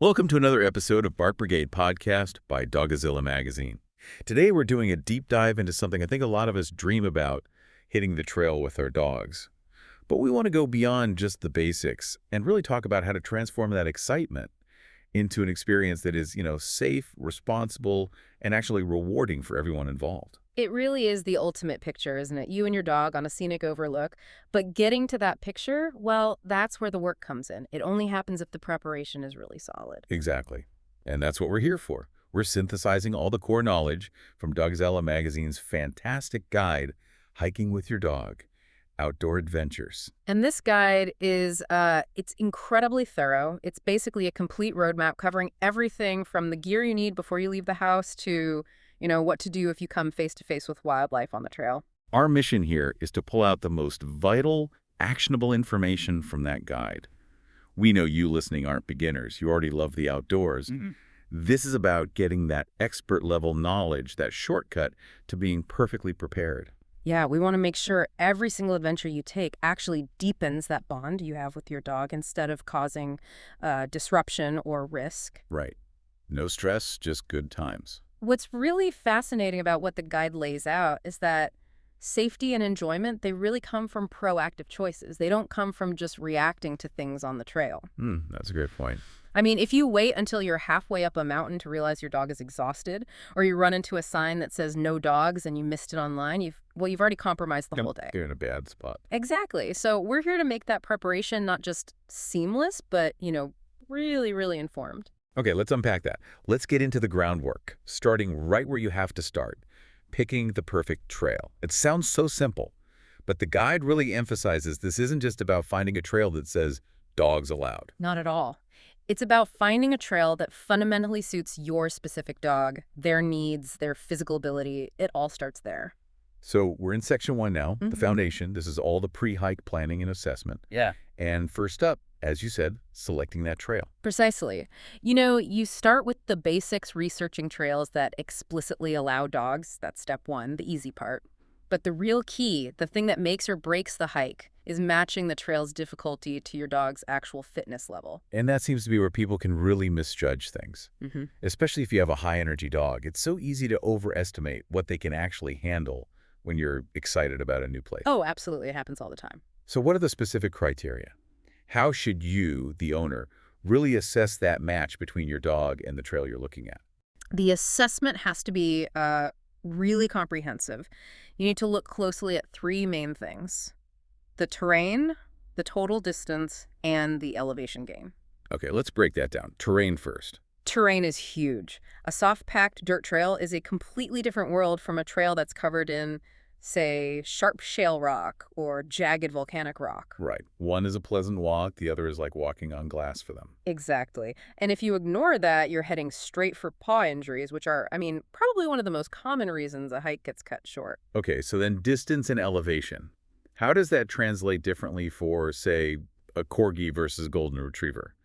Welcome to another episode of Bark Brigade Podcast by Dogzilla Magazine. Today we're doing a deep dive into something I think a lot of us dream about, hitting the trail with our dogs. But we want to go beyond just the basics and really talk about how to transform that excitement into an experience that is, safe, responsible, and actually rewarding for everyone involved. It really is the ultimate picture, isn't it? You and your dog on a scenic overlook. But getting to that picture, well, that's where the work comes in. It only happens if the preparation is really solid. Exactly. And that's what we're here for. We're synthesizing all the core knowledge from Dogzilla Magazine's fantastic guide, Hiking with Your Dog, Outdoor Adventures. And this guide is, it's incredibly thorough. It's basically a complete roadmap covering everything from the gear you need before you leave the house to what to do if you come face-to-face with wildlife on the trail. Our mission here is to pull out the most vital, actionable information from that guide. We know you listening aren't beginners. You already love the outdoors. This is about getting that expert-level knowledge, that shortcut to being perfectly prepared. Yeah, we want to make sure every single adventure you take actually deepens that bond you have with your dog instead of causing disruption or risk. Right. No stress, just good times. What's really fascinating about what the guide lays out is that safety and enjoyment, they really come from proactive choices. They don't come from just reacting to things on the trail. That's a great point. I mean, if you wait until you're halfway up a mountain to realize your dog is exhausted, or you run into a sign that says no dogs and you missed it online, you've already compromised the whole day. You're in a bad spot. Exactly. So we're here to make that preparation not just seamless, but, really, really informed. Okay, let's unpack that. Let's get into the groundwork, starting right where you have to start, picking the perfect trail. It sounds so simple, but the guide really emphasizes this isn't just about finding a trail that says dogs allowed. Not at all. It's about finding a trail that fundamentally suits your specific dog, their needs, their physical ability. It all starts there. So we're in section 1 now, the foundation. This is all the pre-hike planning and assessment. Yeah. And first up, as you said, selecting that trail. Precisely. You start with the basics, researching trails that explicitly allow dogs. That's step 1, the easy part. But the real key, the thing that makes or breaks the hike, is matching the trail's difficulty to your dog's actual fitness level. And that seems to be where people can really misjudge things, especially if you have a high-energy dog. It's so easy to overestimate what they can actually handle when you're excited about a new place. Oh, absolutely. It happens all the time. So what are the specific criteria? How should you, the owner, really assess that match between your dog and the trail you're looking at? The assessment has to be really comprehensive. You need to look closely at 3 main things: the terrain, the total distance, and the elevation gain. Okay, let's break that down. Terrain first. Terrain is huge. A soft-packed dirt trail is a completely different world from a trail that's covered in, say, sharp shale rock or jagged volcanic rock. Right. One is a pleasant walk. The other is like walking on glass for them. Exactly. And if you ignore that, you're heading straight for paw injuries, which are, probably one of the most common reasons a hike gets cut short. Okay, so then distance and elevation. How does that translate differently for, say, a Corgi versus Golden Retriever?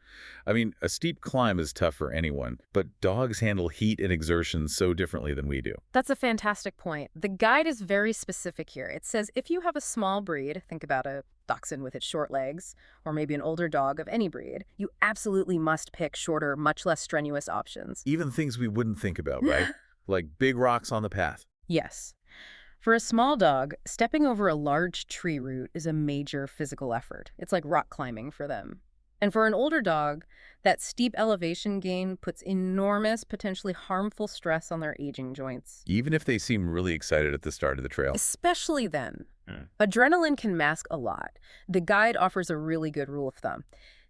A steep climb is tough for anyone, but dogs handle heat and exertion so differently than we do. That's a fantastic point. The guide is very specific here. It says if you have a small breed, think about a dachshund with its short legs, or maybe an older dog of any breed, you absolutely must pick shorter, much less strenuous options. Even things we wouldn't think about, right? Like big rocks on the path. Yes. For a small dog, stepping over a large tree root is a major physical effort. It's like rock climbing for them. And for an older dog, that steep elevation gain puts enormous, potentially harmful stress on their aging joints. Even if they seem really excited at the start of the trail. Especially then. Adrenaline can mask a lot. The guide offers a really good rule of thumb.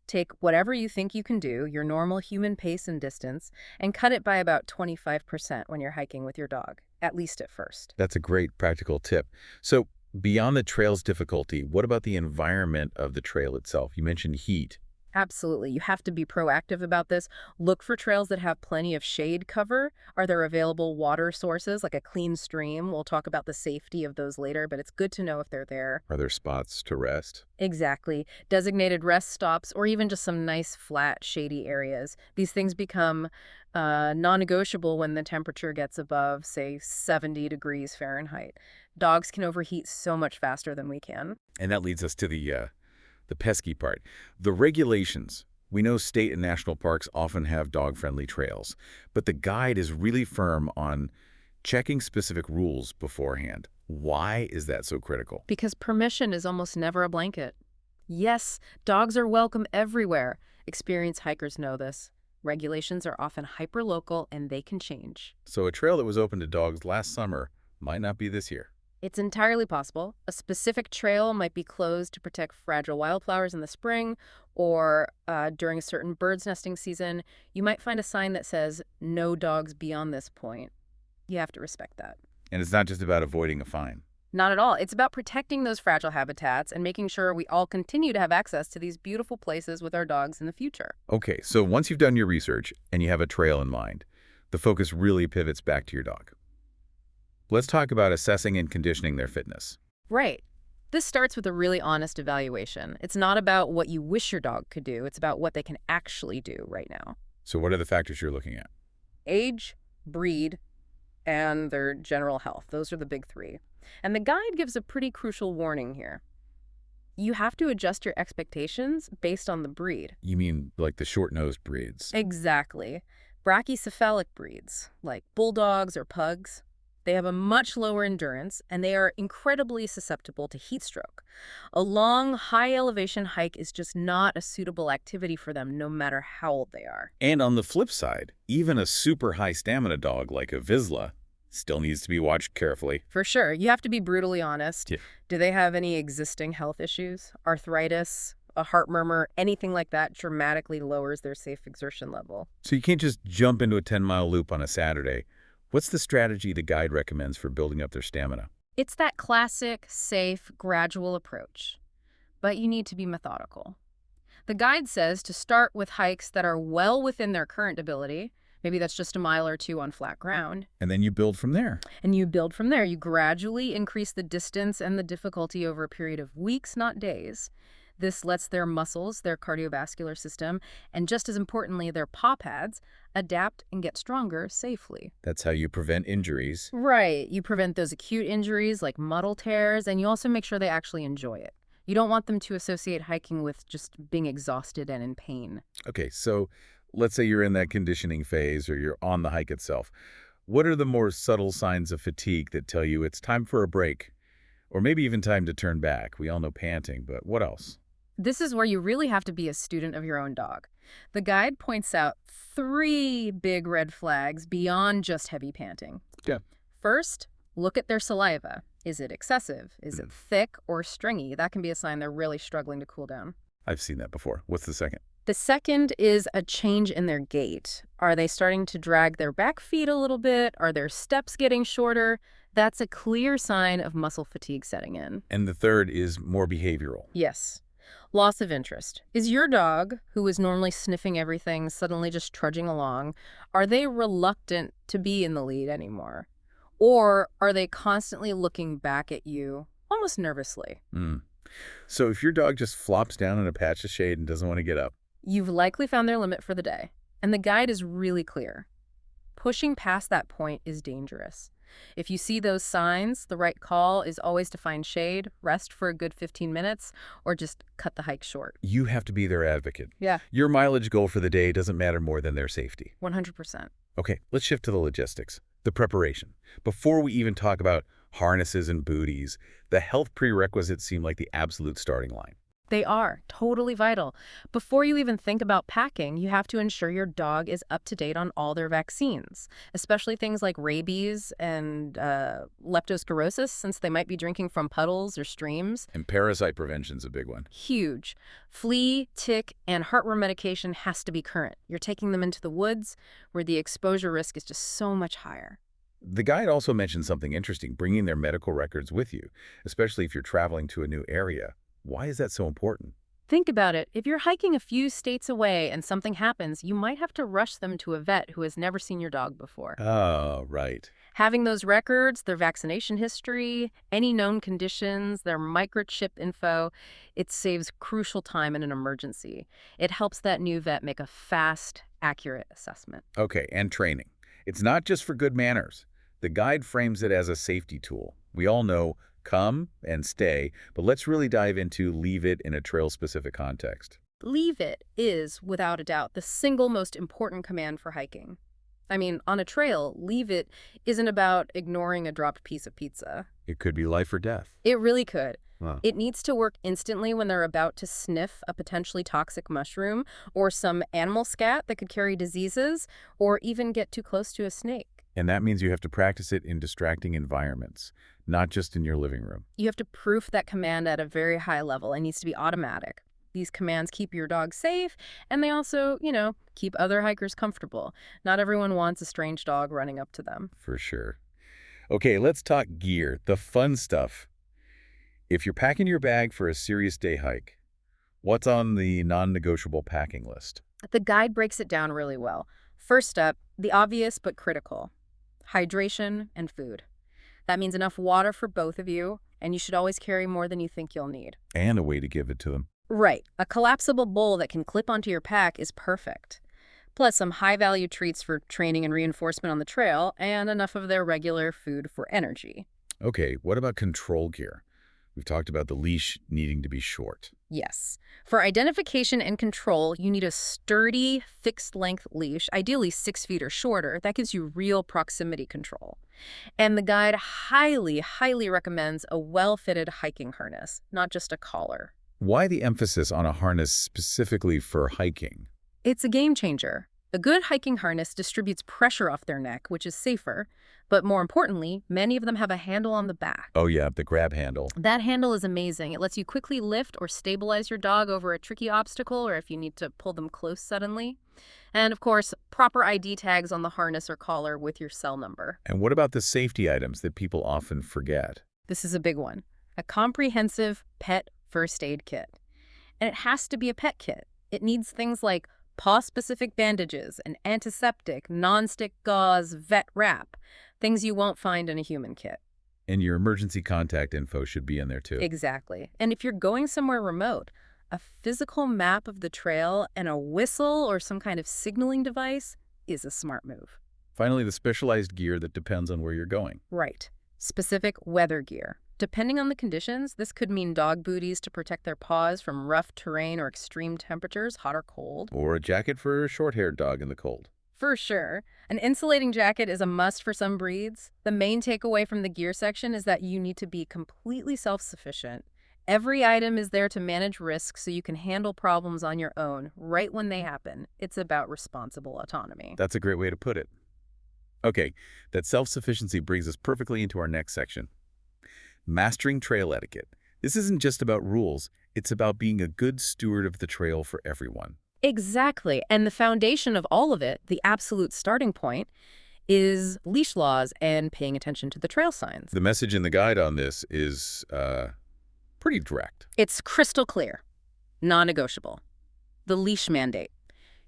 Take whatever you think you can do, your normal human pace and distance, and cut it by about 25% when you're hiking with your dog, at least at first. That's a great practical tip. So beyond the trail's difficulty, what about the environment of the trail itself? You mentioned heat. Absolutely. You have to be proactive about this. Look for trails that have plenty of shade cover. Are there available water sources, like a clean stream? We'll talk about the safety of those later, but it's good to know if they're there. Are there spots to rest? Exactly. Designated rest stops, or even just some nice, flat, shady areas. These things become non-negotiable when the temperature gets above, say, 70 degrees Fahrenheit. Dogs can overheat so much faster than we can. And that leads us to the pesky part, the regulations. We know state and national parks often have dog-friendly trails, but the guide is really firm on checking specific rules beforehand. Why is that so critical? Because permission is almost never a blanket. Yes, dogs are welcome everywhere. Experienced hikers know this. Regulations are often hyper-local and they can change. So a trail that was open to dogs last summer might not be this year. It's entirely possible. A specific trail might be closed to protect fragile wildflowers in the spring, or during a certain bird's nesting season, you might find a sign that says, "No dogs beyond this point." You have to respect that. And it's not just about avoiding a fine. Not at all. It's about protecting those fragile habitats and making sure we all continue to have access to these beautiful places with our dogs in the future. Okay, so once you've done your research and you have a trail in mind, the focus really pivots back to your dog. Let's talk about assessing and conditioning their fitness. Right. This starts with a really honest evaluation. It's not about what you wish your dog could do. It's about what they can actually do right now. So what are the factors you're looking at? Age, breed, and their general health. Those are the big three. And the guide gives a pretty crucial warning here. You have to adjust your expectations based on the breed. You mean like the short-nosed breeds? Exactly. Brachycephalic breeds, like bulldogs or pugs, they have a much lower endurance and they are incredibly susceptible to heat stroke. A long, high-elevation hike is just not a suitable activity for them, no matter how old they are. And on the flip side, even a super high stamina dog like a Vizsla still needs to be watched carefully. For sure. You have to be brutally honest. Yeah. Do they have any existing health issues? Arthritis, a heart murmur, anything like that dramatically lowers their safe exertion level. So you can't just jump into a 10-mile loop on a Saturday. What's the strategy the guide recommends for building up their stamina? It's that classic, safe, gradual approach. But you need to be methodical. The guide says to start with hikes that are well within their current ability. Maybe that's just a mile or two on flat ground. And then you build from there. And you build from there. You gradually increase the distance and the difficulty over a period of weeks, not days. This lets their muscles, their cardiovascular system, and just as importantly, their paw pads, adapt and get stronger safely. That's how you prevent injuries. Right. You prevent those acute injuries like muddle tears, and you also make sure they actually enjoy it. You don't want them to associate hiking with just being exhausted and in pain. Okay, so let's say you're in that conditioning phase or you're on the hike itself. What are the more subtle signs of fatigue that tell you it's time for a break? Or maybe even time to turn back? We all know panting, but what else? This is where you really have to be a student of your own dog. The guide points out 3 big red flags beyond just heavy panting. Yeah. First, look at their saliva. Is it excessive? Is it thick or stringy? That can be a sign they're really struggling to cool down. I've seen that before. What's the second? The second is a change in their gait. Are they starting to drag their back feet a little bit? Are their steps getting shorter? That's a clear sign of muscle fatigue setting in. And the third is more behavioral. Yes. Loss of interest. Is your dog, who is normally sniffing everything, suddenly just trudging along? Are they reluctant to be in the lead anymore? Or are they constantly looking back at you, almost nervously? So if your dog just flops down in a patch of shade and doesn't want to get up, You've likely found their limit for the day. And the guide is really clear. Pushing past that point is dangerous. If you see those signs, the right call is always to find shade, rest for a good 15 minutes, or just cut the hike short. you have to be their advocate. Yeah, Your mileage goal for the day doesn't matter more than their safety. 100%. Okay, let's shift to the logistics, the preparation. Before we even talk about harnesses and booties, the health prerequisites seem like the absolute starting line. They are totally vital. Before you even think about packing, you have to ensure your dog is up to date on all their vaccines, especially things like rabies and leptospirosis, since they might be drinking from puddles or streams. And parasite prevention's a big one. Huge. Flea, tick, and heartworm medication has to be current. You're taking them into the woods where the exposure risk is just so much higher. The guide also mentioned something interesting, bringing their medical records with you, especially if you're traveling to a new area. Why is that so important? Think about it. If you're hiking a few states away and something happens, you might have to rush them to a vet who has never seen your dog before. Oh, right. Having those records, their vaccination history, any known conditions, their microchip info, it saves crucial time in an emergency. It helps that new vet make a fast, accurate assessment. Okay, and training. It's not just for good manners. The guide frames it as a safety tool. We all know come and stay, but let's really dive into leave it in a trail-specific context. Leave it is, without a doubt, the single most important command for hiking. I mean, on a trail, leave it isn't about ignoring a dropped piece of pizza. It could be life or death. It really could. Wow. It needs to work instantly when they're about to sniff a potentially toxic mushroom or some animal scat that could carry diseases or even get too close to a snake. And that means you have to practice it in distracting environments, not just in your living room. You have to proof that command at a very high level. It needs to be automatic. These commands keep your dog safe, and they also, keep other hikers comfortable. Not everyone wants a strange dog running up to them. For sure. Okay, let's talk gear, the fun stuff. If you're packing your bag for a serious day hike, what's on the non-negotiable packing list? The guide breaks it down really well. First up, the obvious but critical: hydration and food. That means enough water for both of you, and you should always carry more than you think you'll need. And a way to give it to them. Right. A collapsible bowl that can clip onto your pack is perfect. Plus some high-value treats for training and reinforcement on the trail, and enough of their regular food for energy. Okay, what about control gear? We've talked about the leash needing to be short. Yes. For identification and control, you need a sturdy, fixed-length leash, ideally 6 feet or shorter. That gives you real proximity control. And the guide highly, highly recommends a well-fitted hiking harness, not just a collar. Why the emphasis on a harness specifically for hiking? It's a game changer. A good hiking harness distributes pressure off their neck, which is safer. But more importantly, many of them have a handle on the back. Oh yeah, the grab handle. That handle is amazing. It lets you quickly lift or stabilize your dog over a tricky obstacle or if you need to pull them close suddenly. And of course, proper ID tags on the harness or collar with your cell number. And what about the safety items that people often forget? This is a big one. A comprehensive pet first aid kit. And it has to be a pet kit. It needs things like paw-specific bandages, an antiseptic, non-stick gauze, vet wrap, things you won't find in a human kit. And your emergency contact info should be in there too. Exactly. And if you're going somewhere remote, a physical map of the trail and a whistle or some kind of signaling device is a smart move. Finally, the specialized gear that depends on where you're going. Right. Specific weather gear. Depending on the conditions, this could mean dog booties to protect their paws from rough terrain or extreme temperatures, hot or cold. Or a jacket for a short-haired dog in the cold. For sure. An insulating jacket is a must for some breeds. The main takeaway from the gear section is that you need to be completely self-sufficient. Every item is there to manage risks so you can handle problems on your own, right when they happen. It's about responsible autonomy. That's a great way to put it. Okay, that self-sufficiency brings us perfectly into our next section. Mastering trail etiquette. This isn't just about rules, it's about being a good steward of the trail for everyone. Exactly. And the foundation of all of it, the absolute starting point, is leash laws and paying attention to the trail signs. The message in the guide on this is pretty direct. It's crystal clear, non-negotiable. The leash mandate.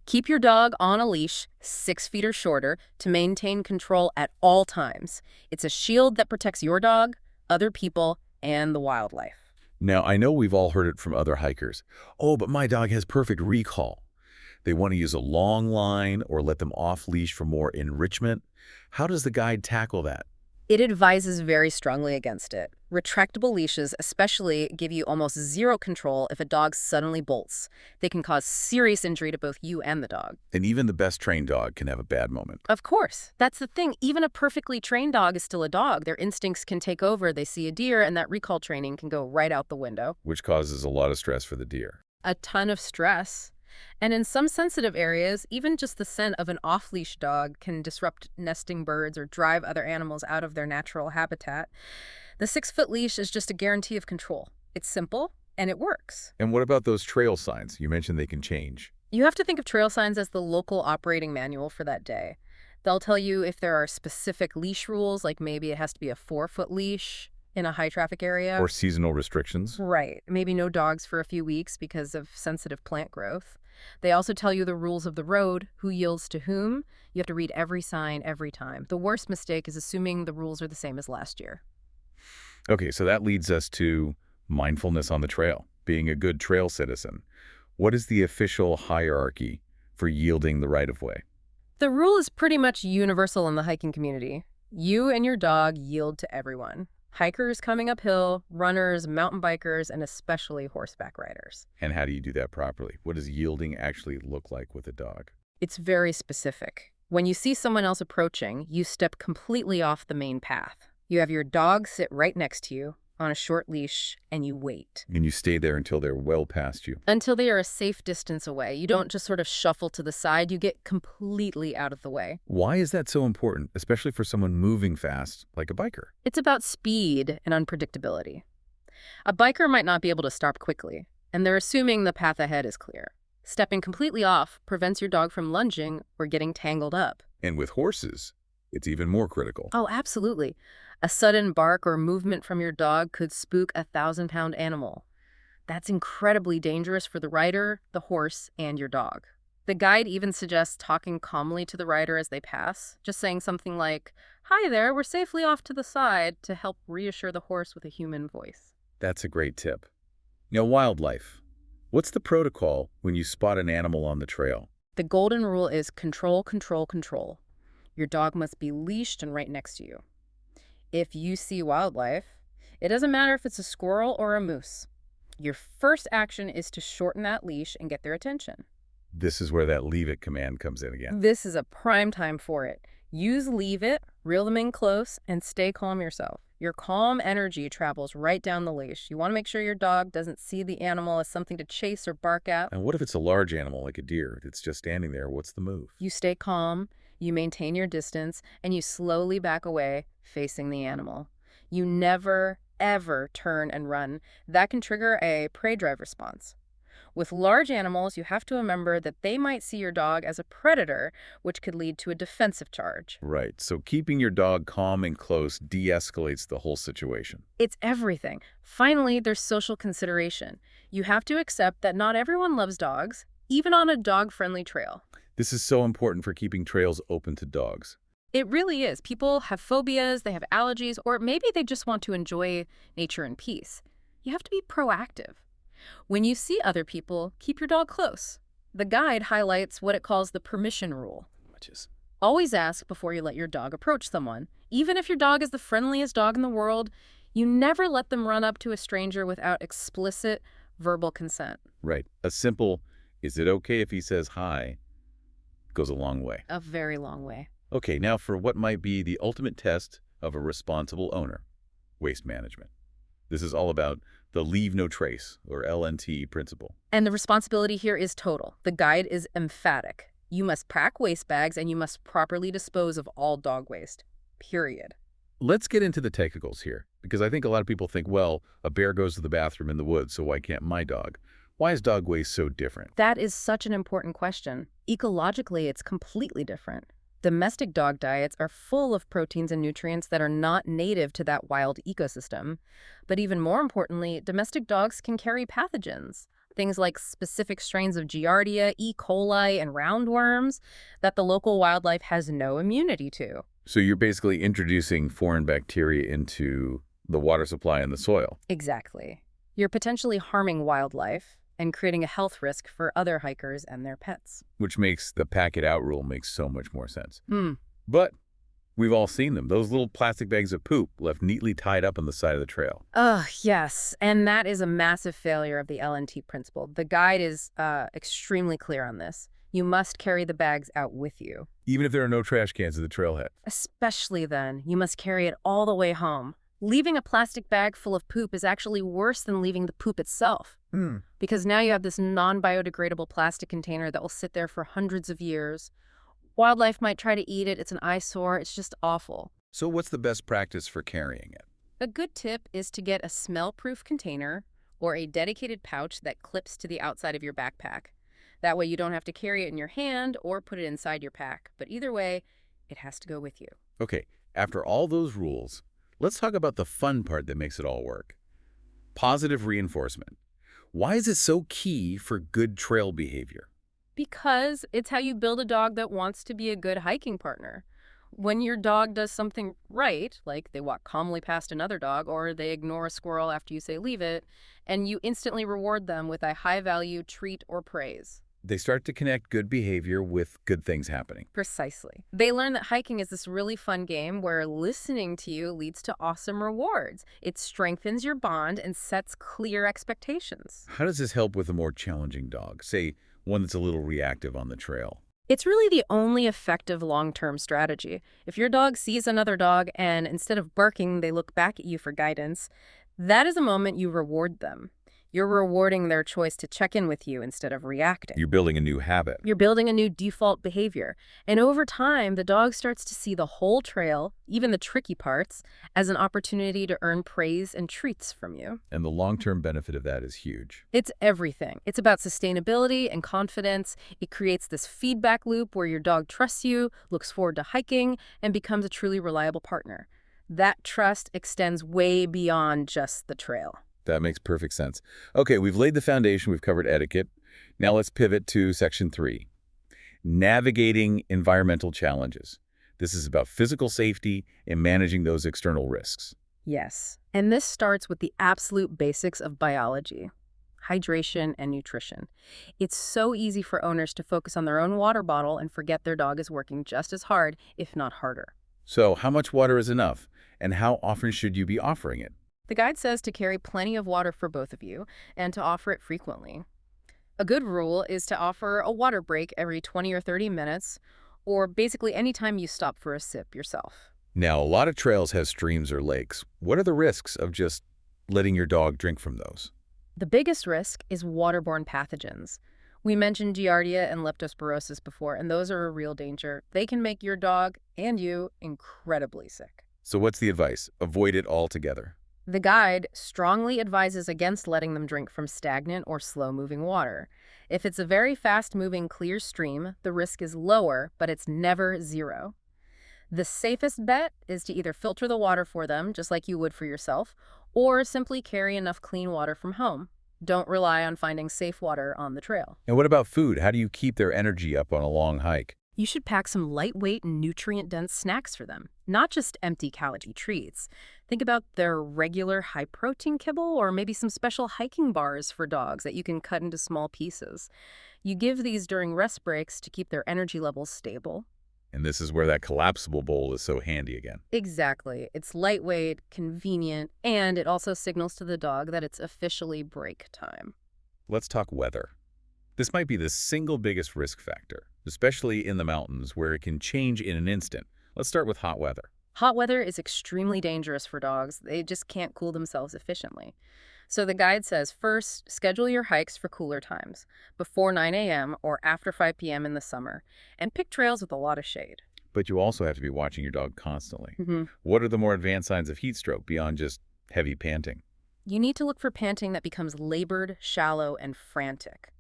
Keep your dog on a leash 6 feet or shorter to maintain control at all times. It's a shield that protects your dog, other people, and the wildlife. Now, I know we've all heard it from other hikers. Oh, but my dog has perfect recall. They want to use a long line or let them off leash for more enrichment. How does the guide tackle that? It advises very strongly against it. Retractable leashes especially give you almost zero control if a dog suddenly bolts. They can cause serious injury to both you and the dog. And even the best trained dog can have a bad moment. Of course. That's the thing. Even a perfectly trained dog is still a dog. Their instincts can take over. They see a deer, and that recall training can go right out the window. Which causes a lot of stress for the deer. A ton of stress. And in some sensitive areas, even just the scent of an off-leash dog can disrupt nesting birds or drive other animals out of their natural habitat. The 6-foot leash is just a guarantee of control. It's simple, and it works. And what about those trail signs? You mentioned they can change. You have to think of trail signs as the local operating manual for that day. They'll tell you if there are specific leash rules, like maybe it has to be a 4-foot leash in a high-traffic area. Or seasonal restrictions. Right. Maybe no dogs for a few weeks because of sensitive plant growth. They also tell you the rules of the road, who yields to whom. You have to read every sign every time. The worst mistake is assuming the rules are the same as last year. Okay, so that leads us to mindfulness on the trail, being a good trail citizen. What is the official hierarchy for yielding the right-of-way? The rule is pretty much universal in the hiking community. You and your dog yield to everyone. Hikers coming uphill, runners, mountain bikers, and especially horseback riders. And how do you do that properly? What does yielding actually look like with a dog? It's very specific. When you see someone else approaching, you step completely off the main path. You have your dog sit right next to you on a short leash, and you wait. And you stay there until they're well past you. Until they are a safe distance away. You don't just sort of shuffle to the side. You get completely out of the way. Why is that so important, especially for someone moving fast, like a biker? It's about speed and unpredictability. A biker might not be able to stop quickly, and they're assuming the path ahead is clear. Stepping completely off prevents your dog from lunging or getting tangled up. And with horses, it's even more critical. Oh, absolutely. A sudden bark or movement from your dog could spook a 1,000-pound animal. That's incredibly dangerous for the rider, the horse, and your dog. The guide even suggests talking calmly to the rider as they pass, just saying something like, "Hi there, we're safely off to the side," to help reassure the horse with a human voice. That's a great tip. Now, wildlife. What's the protocol when you spot an animal on the trail? The golden rule is control, control, control. Your dog must be leashed and right next to you. If you see wildlife, it doesn't matter if it's a squirrel or a moose. Your first action is to shorten that leash and get their attention. This is where that leave it command comes in again. This is a prime time for it. Use leave it, reel them in close, and stay calm yourself. Your calm energy travels right down the leash. You want to make sure your dog doesn't see the animal as something to chase or bark at. And what if it's a large animal like a deer that's just standing there? What's the move? You stay calm, you maintain your distance, and you slowly back away, facing the animal. You never, ever turn and run. That can trigger a prey drive response. With large animals, you have to remember that they might see your dog as a predator, which could lead to a defensive charge. Right, so keeping your dog calm and close de-escalates the whole situation. It's everything. Finally, there's social consideration. You have to accept that not everyone loves dogs, even on a dog-friendly trail. This is so important for keeping trails open to dogs. It really is. People have phobias, they have allergies, or maybe they just want to enjoy nature in peace. You have to be proactive. When you see other people, keep your dog close. The guide highlights what it calls the permission rule. Which is? Always ask before you let your dog approach someone. Even if your dog is the friendliest dog in the world, you never let them run up to a stranger without explicit verbal consent. Right. A simple, is it okay if he says hi, goes a long way. A very long way. Okay, now for what might be the ultimate test of a responsible owner, waste management. This is all about the leave no trace, or LNT principle. And the responsibility here is total. The guide is emphatic. You must pack waste bags and you must properly dispose of all dog waste. Period. Let's get into the technicals here, because I think a lot of people think, well, a bear goes to the bathroom in the woods, so why can't my dog? Why is dog waste so different? That is such an important question. Ecologically, it's completely different. Domestic dog diets are full of proteins and nutrients that are not native to that wild ecosystem. But even more importantly, domestic dogs can carry pathogens, things like specific strains of Giardia, E. coli, and roundworms that the local wildlife has no immunity to. So you're basically introducing foreign bacteria into the water supply and the soil. Exactly. You're potentially harming wildlife and creating a health risk for other hikers and their pets. Which makes the pack it out rule make so much more sense. Hmm. But we've all seen them. Those little plastic bags of poop left neatly tied up on the side of the trail. Yes. And that is a massive failure of the LNT principle. The guide is extremely clear on this. You must carry the bags out with you. Even if there are no trash cans at the trailhead. Especially then, you must carry it all the way home. Leaving a plastic bag full of poop is actually worse than leaving the poop itself. Because now you have this non-biodegradable plastic container that will sit there for hundreds of years. Wildlife might try to eat it. It's an eyesore. It's just awful. So what's the best practice for carrying it? A good tip is to get a smell-proof container or a dedicated pouch that clips to the outside of your backpack. That way you don't have to carry it in your hand or put it inside your pack. But either way, it has to go with you. Okay, after all those rules, let's talk about the fun part that makes it all work. Positive reinforcement. Why is it so key for good trail behavior? Because it's how you build a dog that wants to be a good hiking partner. When your dog does something right, like they walk calmly past another dog or they ignore a squirrel after you say leave it, and you instantly reward them with a high-value treat or praise. They start to connect good behavior with good things happening. Precisely. They learn that hiking is this really fun game where listening to you leads to awesome rewards. It strengthens your bond and sets clear expectations. How does this help with a more challenging dog, say one that's a little reactive on the trail? It's really the only effective long-term strategy. If your dog sees another dog and instead of barking, they look back at you for guidance, that is a moment you reward them. You're rewarding their choice to check in with you instead of reacting. You're building a new habit. You're building a new default behavior. And over time, the dog starts to see the whole trail, even the tricky parts, as an opportunity to earn praise and treats from you. And the long-term benefit of that is huge. It's everything. It's about sustainability and confidence. It creates this feedback loop where your dog trusts you, looks forward to hiking, and becomes a truly reliable partner. That trust extends way beyond just the trail. That makes perfect sense. Okay, we've laid the foundation. We've covered etiquette. Now let's pivot to Section 3, navigating environmental challenges. This is about physical safety and managing those external risks. Yes. And this starts with the absolute basics of biology, hydration and nutrition. It's so easy for owners to focus on their own water bottle and forget their dog is working just as hard, if not harder. So how much water is enough, and how often should you be offering it? The guide says to carry plenty of water for both of you and to offer it frequently. A good rule is to offer a water break every 20 or 30 minutes, or basically any time you stop for a sip yourself. Now, a lot of trails have streams or lakes. What are the risks of just letting your dog drink from those? The biggest risk is waterborne pathogens. We mentioned Giardia and leptospirosis before, and those are a real danger. They can make your dog and you incredibly sick. So what's the advice? Avoid it altogether. The guide strongly advises against letting them drink from stagnant or slow-moving water. If it's a very fast-moving, clear stream, the risk is lower, but it's never zero. The safest bet is to either filter the water for them, just like you would for yourself, or simply carry enough clean water from home. Don't rely on finding safe water on the trail. And what about food? How do you keep their energy up on a long hike? You should pack some lightweight and nutrient-dense snacks for them, not just empty calorie treats. Think about their regular high-protein kibble or maybe some special hiking bars for dogs that you can cut into small pieces. You give these during rest breaks to keep their energy levels stable. And this is where that collapsible bowl is so handy again. Exactly. It's lightweight, convenient, and it also signals to the dog that it's officially break time. Let's talk weather. This might be the single biggest risk factor, especially in the mountains where it can change in an instant. Let's start with hot weather. Hot weather is extremely dangerous for dogs. They just can't cool themselves efficiently. So the guide says, first, schedule your hikes for cooler times, before 9 a.m. or after 5 p.m. in the summer, and pick trails with a lot of shade. But you also have to be watching your dog constantly. Mm-hmm. What are the more advanced signs of heat stroke beyond just heavy panting? You need to look for panting that becomes labored, shallow, and frantic.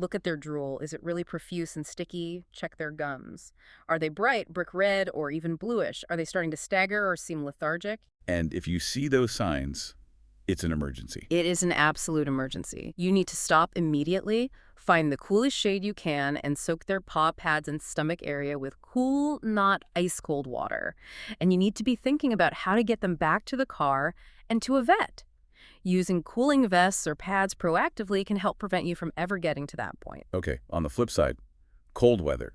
Look at their drool. Is it really profuse and sticky? Check their gums. Are they bright, brick red, or even bluish? Are they starting to stagger or seem lethargic? And if you see those signs, it's an emergency. It is an absolute emergency. You need to stop immediately, find the coolest shade you can, and soak their paw pads and stomach area with cool, not ice-cold water. And you need to be thinking about how to get them back to the car and to a vet. Using cooling vests or pads proactively can help prevent you from ever getting to that point. Okay, on the flip side, cold weather.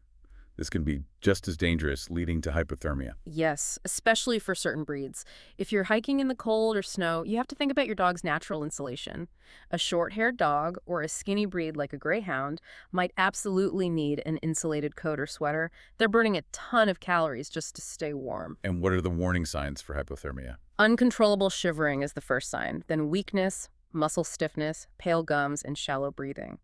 This can be just as dangerous, leading to hypothermia. Yes, especially for certain breeds. If you're hiking in the cold or snow, you have to think about your dog's natural insulation. A short-haired dog or a skinny breed like a greyhound might absolutely need an insulated coat or sweater. They're burning a ton of calories just to stay warm. And what are the warning signs for hypothermia? Uncontrollable shivering is the first sign, then weakness, muscle stiffness, pale gums, and shallow breathing.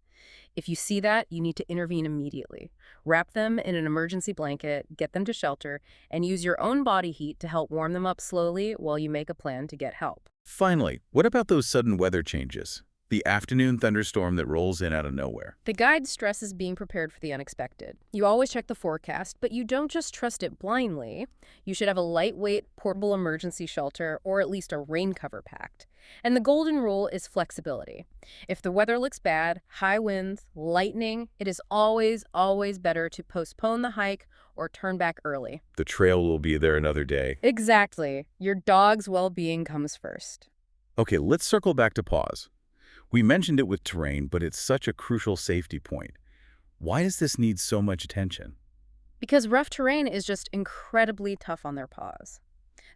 If you see that, you need to intervene immediately. Wrap them in an emergency blanket, get them to shelter, and use your own body heat to help warm them up slowly while you make a plan to get help. Finally, what about those sudden weather changes? The afternoon thunderstorm that rolls in out of nowhere. The guide stresses being prepared for the unexpected. You always check the forecast, but you don't just trust it blindly. You should have a lightweight, portable emergency shelter or at least a rain cover packed. And the golden rule is flexibility. If the weather looks bad, high winds, lightning, it is always, always better to postpone the hike or turn back early. The trail will be there another day. Exactly. Your dog's well-being comes first. Okay, let's circle back to paws. We mentioned it with terrain, but it's such a crucial safety point. Why does this need so much attention? Because rough terrain is just incredibly tough on their paws.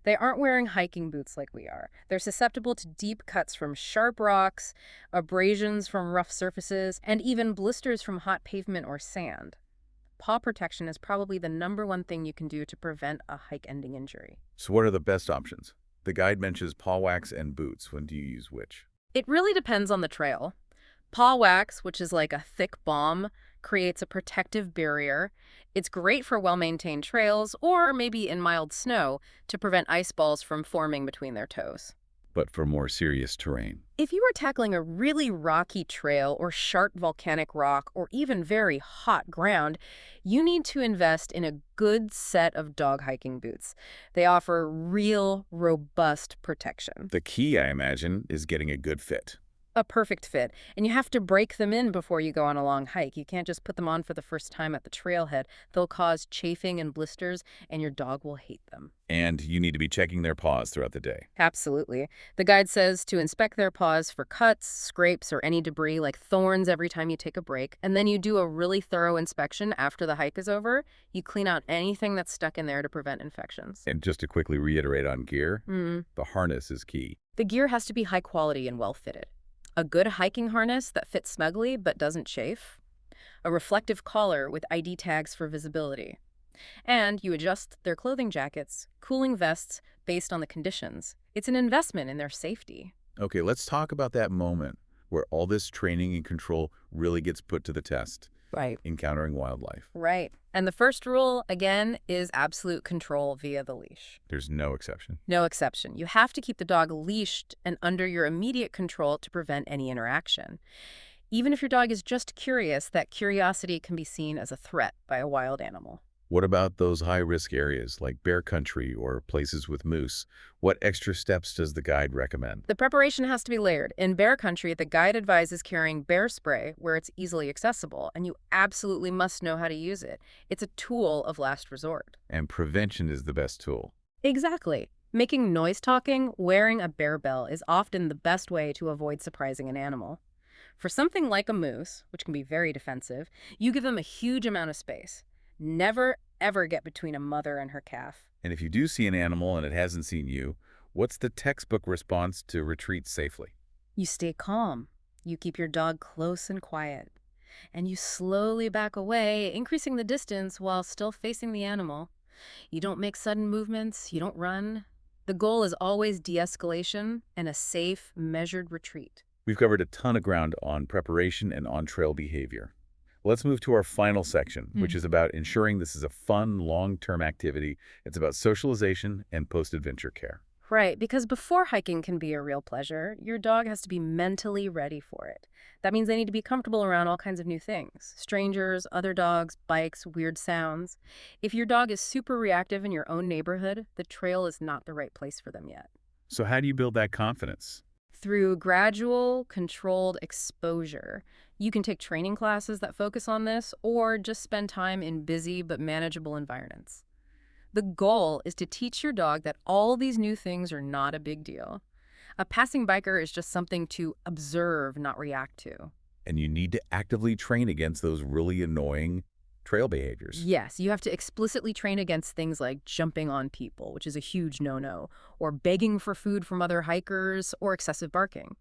They aren't wearing hiking boots like we are. They're susceptible to deep cuts from sharp rocks, abrasions from rough surfaces, and even blisters from hot pavement or sand. Paw protection is probably the #1 thing you can do to prevent a hike-ending injury. So what are the best options? The guide mentions paw wax and boots. When do you use which? It really depends on the trail. Paw wax, which is like a thick balm, creates a protective barrier. It's great for well-maintained trails or maybe in mild snow to prevent ice balls from forming between their toes. But for more serious terrain. If you are tackling a really rocky trail or sharp volcanic rock or even very hot ground, you need to invest in a good set of dog hiking boots. They offer real, robust protection. The key, I imagine, is getting a good fit. A perfect fit, and you have to break them in before you go on a long hike. You can't just put them on for the first time at the trailhead. They'll cause chafing and blisters, and your dog will hate them. And you need to be checking their paws throughout the day. Absolutely. The guide says to inspect their paws for cuts, scrapes, or any debris like thorns every time you take a break, and then you do a really thorough inspection after the hike is over. You clean out anything that's stuck in there to prevent infections. And just to quickly reiterate on gear, the harness is key. The gear has to be high quality and well fitted. A good hiking harness that fits snugly but doesn't chafe. A reflective collar with ID tags for visibility. And you adjust their clothing jackets, cooling vests based on the conditions. It's an investment in their safety. Okay, let's talk about that moment where all this training and control really gets put to the test. Right. Encountering wildlife. Right. And the first rule, again, is absolute control via the leash. There's no exception. No exception. You have to keep the dog leashed and under your immediate control to prevent any interaction. Even if your dog is just curious, that curiosity can be seen as a threat by a wild animal. What about those high-risk areas like bear country or places with moose? What extra steps does the guide recommend? The preparation has to be layered. In bear country, the guide advises carrying bear spray where it's easily accessible, and you absolutely must know how to use it. It's a tool of last resort. And prevention is the best tool. Exactly. Making noise talking, wearing a bear bell is often the best way to avoid surprising an animal. For something like a moose, which can be very defensive, you give them a huge amount of space. Never, ever get between a mother and her calf. And if you do see an animal and it hasn't seen you, what's the textbook response to retreat safely? You stay calm. You keep your dog close and quiet. And you slowly back away, increasing the distance while still facing the animal. You don't make sudden movements. You don't run. The goal is always de-escalation and a safe, measured retreat. We've covered a ton of ground on preparation and on-trail behavior. Let's move to our final section, which is about ensuring this is a fun, long-term activity. It's about socialization and post-adventure care. Right, because before hiking can be a real pleasure, your dog has to be mentally ready for it. That means they need to be comfortable around all kinds of new things. Strangers, other dogs, bikes, weird sounds. If your dog is super reactive in your own neighborhood, the trail is not the right place for them yet. So how do you build that confidence? Through gradual, controlled exposure. You can take training classes that focus on this, or just spend time in busy but manageable environments. The goal is to teach your dog that all these new things are not a big deal. A passing biker is just something to observe, not react to. And you need to actively train against those really annoying trail behaviors. Yes, you have to explicitly train against things like jumping on people, which is a huge no-no, or begging for food from other hikers, or excessive barking.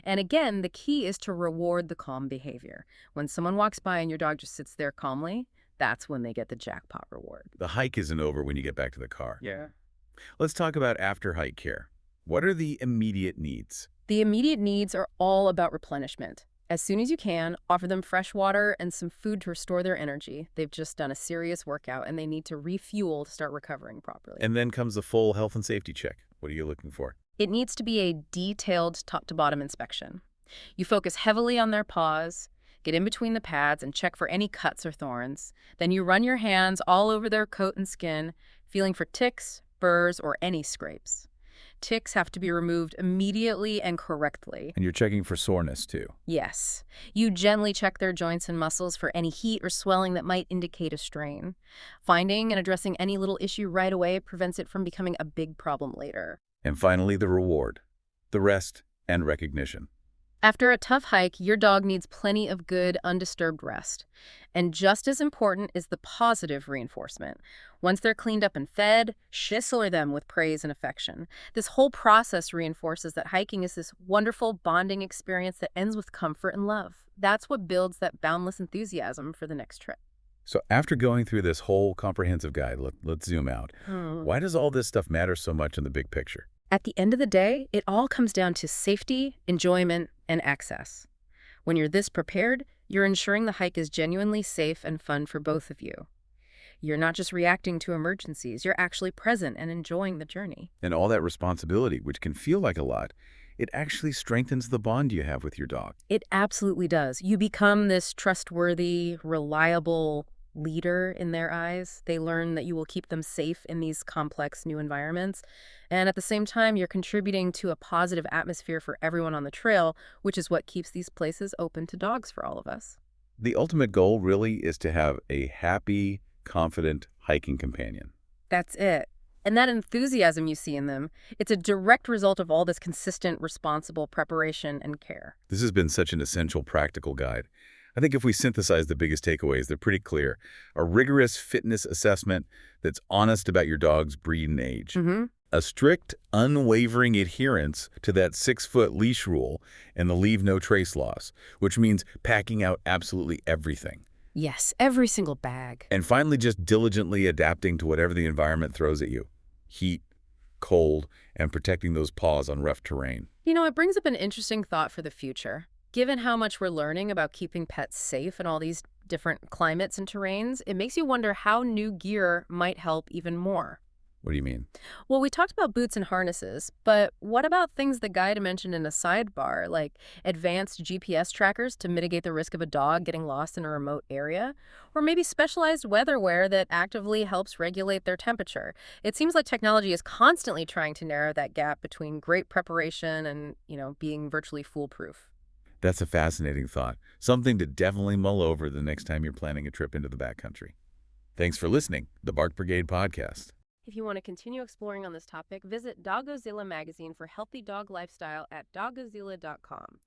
And again, the key is to reward the calm behavior. When someone walks by and your dog just sits there calmly, that's when they get the jackpot reward. The hike isn't over when you get back to the car. Yeah. Let's talk about after-hike care. What are the immediate needs? The immediate needs are all about replenishment. As soon as you can, offer them fresh water and some food to restore their energy. They've just done a serious workout and they need to refuel to start recovering properly. And then comes the full health and safety check. What are you looking for? It needs to be a detailed top-to-bottom inspection. You focus heavily on their paws, get in between the pads and check for any cuts or thorns. Then you run your hands all over their coat and skin, feeling for ticks, burrs, or any scrapes. Ticks have to be removed immediately and correctly. And you're checking for soreness, too. Yes. You gently check their joints and muscles for any heat or swelling that might indicate a strain. Finding and addressing any little issue right away prevents it from becoming a big problem later. And finally, the reward, the rest and recognition. After a tough hike, your dog needs plenty of good, undisturbed rest. And just as important is the positive reinforcement. Once they're cleaned up and fed, chisel them with praise and affection. This whole process reinforces that hiking is this wonderful bonding experience that ends with comfort and love. That's what builds that boundless enthusiasm for the next trip. So after going through this whole comprehensive guide, let's zoom out. Why does all this stuff matter so much in the big picture? At the end of the day, it all comes down to safety, enjoyment, and access. When you're this prepared, you're ensuring the hike is genuinely safe and fun for both of you. You're not just reacting to emergencies, you're actually present and enjoying the journey. And all that responsibility, which can feel like a lot, it actually strengthens the bond you have with your dog. It absolutely does. You become this trustworthy, reliable leader in their eyes. They learn that you will keep them safe in these complex new environments. And at the same time, you're contributing to a positive atmosphere for everyone on the trail, which is what keeps these places open to dogs for all of us. The ultimate goal really is to have a happy, confident hiking companion. That's it. And that enthusiasm you see in them, it's a direct result of all this consistent, responsible preparation and care. This has been such an essential practical guide. I think if we synthesize the biggest takeaways, they're pretty clear. A rigorous fitness assessment that's honest about your dog's breed and age. A strict, unwavering adherence to that 6-foot leash rule and the leave no trace laws, which means packing out absolutely everything. Yes, every single bag. And finally, just diligently adapting to whatever the environment throws at you. Heat, cold, and protecting those paws on rough terrain. You know, it brings up an interesting thought for the future. Given how much we're learning about keeping pets safe in all these different climates and terrains, it makes you wonder how new gear might help even more. What do you mean? Well, we talked about boots and harnesses, but what about things the guide mentioned in a sidebar, like advanced GPS trackers to mitigate the risk of a dog getting lost in a remote area? Or maybe specialized weather wear that actively helps regulate their temperature? It seems like technology is constantly trying to narrow that gap between great preparation and, being virtually foolproof. That's a fascinating thought. Something to definitely mull over the next time you're planning a trip into the backcountry. Thanks for listening, the Bark Brigade Podcast. If you want to continue exploring on this topic, visit Doggozilla magazine for healthy dog lifestyle at doggozilla.com.